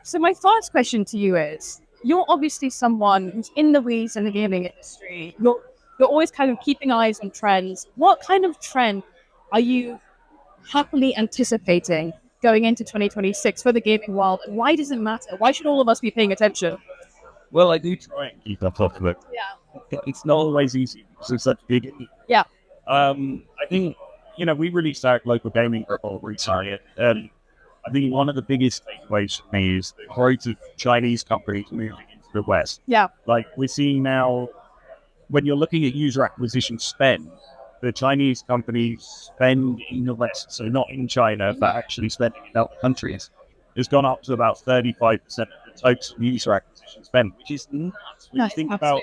So my first question to you is, you're obviously someone who's in the weeds in the gaming industry. You're always kind of keeping eyes on trends. What kind of trend are you happily anticipating going into 2026 for the gaming world? And why does it matter? Why should all of us be paying attention? Well, I do try and keep up with it. Yeah. It's not always easy because it's such a big industry. Yeah. I think, we released our local gaming report recently, and I think one of the biggest takeaways for me is the growth of Chinese companies moving into the West. Yeah. Like we're seeing now, when you're looking at user acquisition spend, the Chinese companies spend in the West, so not in China, but actually spending in other countries, has gone up to about 35% of the total user acquisition spend, which is nuts. When you think about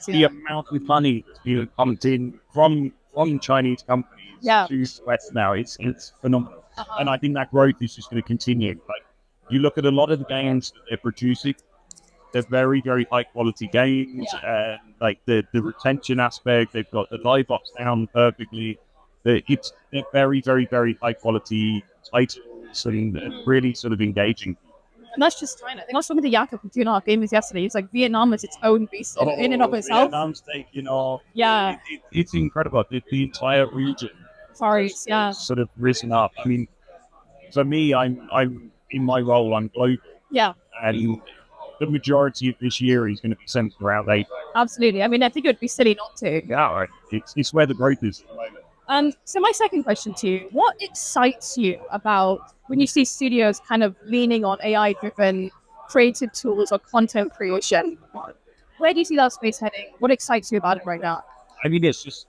the amount of money that's being pumped in from Chinese companies to the West now, it's phenomenal. And I think that growth is just going to continue. Like, you look at a lot of the games that they're producing, they're very, very high quality games, and like the retention aspect, they've got the live ops down perfectly. They're very, very, very high quality titles and really sort of engaging. And that's just China. I think I was talking to Jakob from 2.5 Gamers yesterday. It's like Vietnam is its own beast in and of itself. Vietnam's taking off. Yeah. It's incredible. The entire region has sort of risen up. I mean, for me, I'm in my role, I'm global. Yeah. And the majority of this year is going to be centered around APAC. Absolutely. I mean, I think it would be silly not to. Yeah, it's where the growth is at the moment. So my second question to you, what excites you about when you see studios kind of leaning on AI-driven creative tools or content creation? Where do you see that space heading? What excites you about it right now? I mean, it's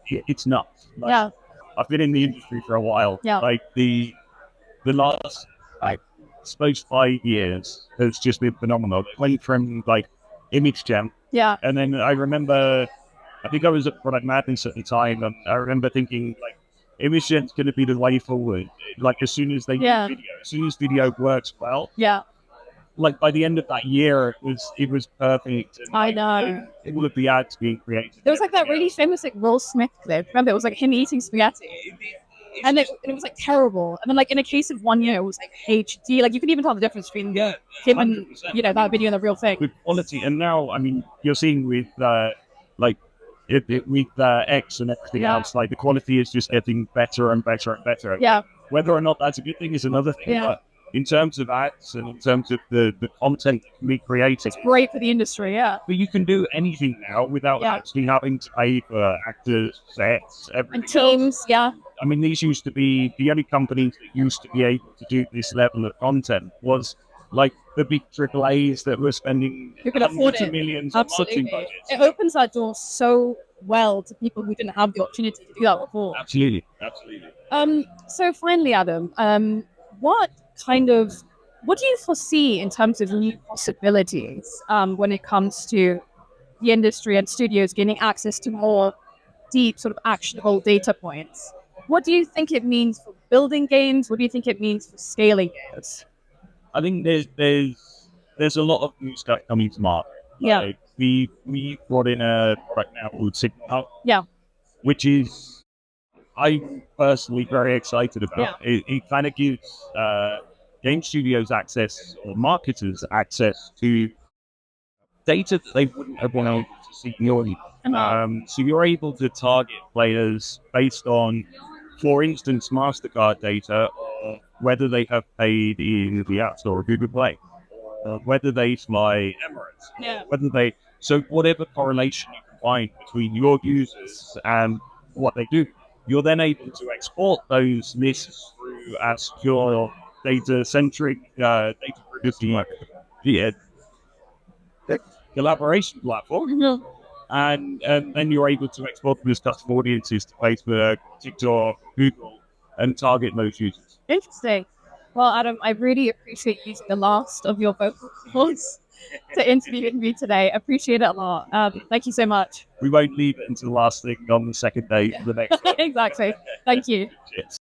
nuts. Like, I've been in the industry for a while. Yeah. Like the last, I suppose, 5 years has just been phenomenal. It went from like image gem. Yeah. And then I remember, I think I was at Product Madness at the time, and I remember thinking, like, image gem's going to be the way forward. Like, as soon as they do video, as soon as video works well. Yeah. Like, by the end of that year, it was perfect. And, I know. All of the ads being created. There was like that really famous like Will Smith clip. Remember, it was like him eating spaghetti. And it was like terrible. And then like in a case of 1 year, it was like HD. Like you can even tell the difference between him and that video and the real thing. With quality, and now I mean you're seeing with with X and everything else, like the quality is just getting better and better and better. Yeah. Whether or not that's a good thing is another thing. Yeah. But in terms of ads and in terms of the content that can be created, it's great for the industry. Yeah. But you can do anything now without actually having to pay for actors, sets, everything. And teams. Else. Yeah. I mean, these used to be the only companies that used to be able to do this level of content was like the big AAAs that were spending hundreds of millions on marketing budgets. It opens that door so well to people who didn't have the opportunity to do that before. Absolutely. So finally, Adam, what do you foresee in terms of new possibilities when it comes to the industry and studios gaining access to more deep, sort of actionable data points? What do you think it means for building games? What do you think it means for scaling games? I think there's a lot of new stuff coming to market. Like we brought in a product now called Signal. Yeah. Which is I'm personally very excited about. Yeah. It kind of gives game studios access or marketers access to data that they wouldn't have been able to see normally. So you're able to target players based on, for instance, MasterCard data, or whether they have paid in the App Store or Google Play, whether they fly Emirates, so whatever correlation you can find between your users and what they do, you're then able to export those lists through a secure data-centric data producing collaboration platform. And then you're able to export them as custom audiences to Facebook, TikTok, Google, and target those users. Interesting. Well, Adam, I really appreciate using the last of your vocal cords to interview with me today. I appreciate it a lot. Thank you so much. We won't leave it until the last thing on the second day for the next one. Exactly. Thank you. Cheers.